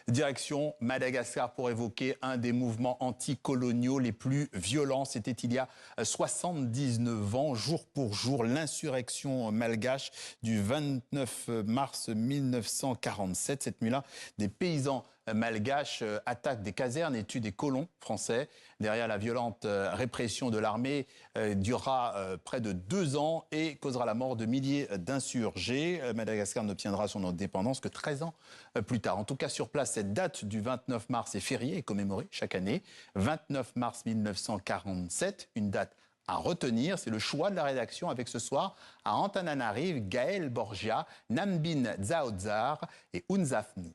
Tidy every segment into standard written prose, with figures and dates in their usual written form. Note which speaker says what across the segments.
Speaker 1: Direction Madagascar pour évoquer un des mouvements anticoloniaux les plus violents. C'était il y a 79 ans, jour pour jour, l'insurrection malgache du 29 mars 1947. Cette nuit-là, des paysans malgaches attaquent des casernes et tuent des colons français. Derrière, la violente répression de l'armée durera près de 2 ans et causera la mort de milliers d'insurgés. Madagascar n'obtiendra son indépendance que 13 ans plus tard. En tout cas, sur place, cette date du 29 mars est fériée et commémorée chaque année. 29 mars 1947, une date à retenir, c'est le choix de la rédaction avec ce soir à Antananarive, Gaël Borgia, Nambin Dzaodzar et Unzaf Nouf.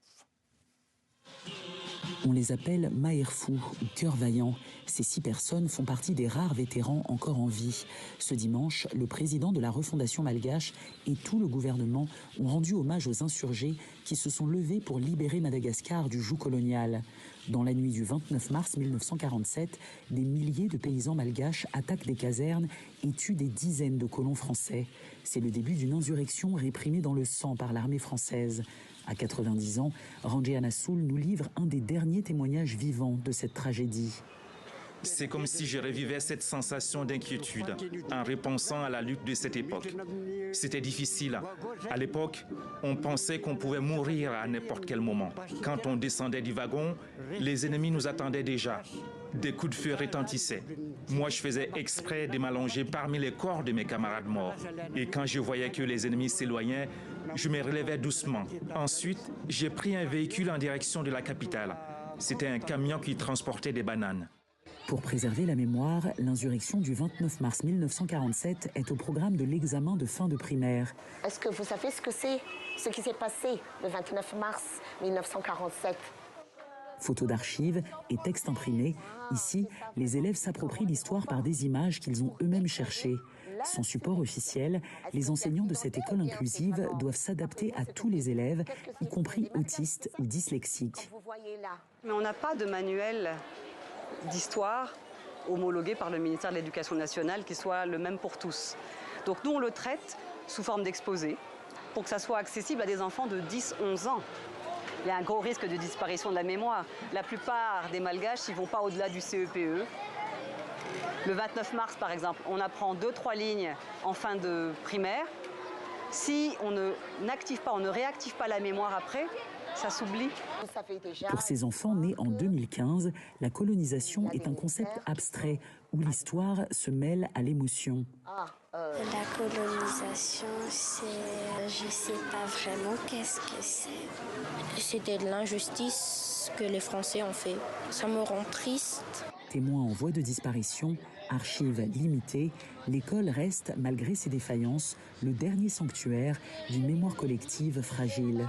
Speaker 2: On les appelle Maherfou ou cœur vaillant. Ces 6 personnes font partie des rares vétérans encore en vie. Ce dimanche, le président de la refondation malgache et tout le gouvernement ont rendu hommage aux insurgés qui se sont levés pour libérer Madagascar du joug colonial. Dans la nuit du 29 mars 1947, des milliers de paysans malgaches attaquent des casernes et tuent des dizaines de colons français. C'est le début d'une insurrection réprimée dans le sang par l'armée française. À 90 ans, Ranjay Anassoul nous livre un des derniers témoignages vivants de cette tragédie.
Speaker 3: C'est comme si je revivais cette sensation d'inquiétude en repensant à la lutte de cette époque. C'était difficile. À l'époque, on pensait qu'on pouvait mourir à n'importe quel moment. Quand on descendait du wagon, les ennemis nous attendaient déjà. Des coups de feu retentissaient. Moi, je faisais exprès de m'allonger parmi les corps de mes camarades morts. Et quand je voyais que les ennemis s'éloignaient, je me relevais doucement. Ensuite, j'ai pris un véhicule en direction de la capitale. C'était un camion qui transportait des bananes.
Speaker 2: Pour préserver la mémoire, l'insurrection du 29 mars 1947 est au programme de l'examen de fin de primaire.
Speaker 4: Est-ce que vous savez ce qui s'est passé le 29 mars 1947 ?
Speaker 2: Photos d'archives et textes imprimés, ici, les élèves s'approprient l'histoire par des images qu'ils ont eux-mêmes cherchées. Sans support officiel, les enseignants de cette école inclusive doivent s'adapter à tous les élèves, y compris autistes ou dyslexiques.
Speaker 5: Mais on n'a pas de manuel d'histoire homologué par le ministère de l'Éducation nationale qui soit le même pour tous. Donc nous, on le traite sous forme d'exposé pour que ça soit accessible à des enfants de 10-11 ans. Il y a un gros risque de disparition de la mémoire. La plupart des Malgaches, ils ne vont pas au-delà du CEPE. Le 29 mars, par exemple, on apprend 2-3 lignes en fin de primaire. Si on ne réactive pas la mémoire après, ça s'oublie.
Speaker 2: Pour ces enfants nés en 2015, la colonisation est un concept abstrait où l'histoire se mêle à l'émotion.
Speaker 6: La colonisation, je ne sais pas vraiment qu'est-ce que c'est. C'était de l'injustice que les Français ont fait. Ça me rend triste.
Speaker 2: Témoin en voie de disparition, archives limitées, l'école reste, malgré ses défaillances, le dernier sanctuaire d'une mémoire collective fragile.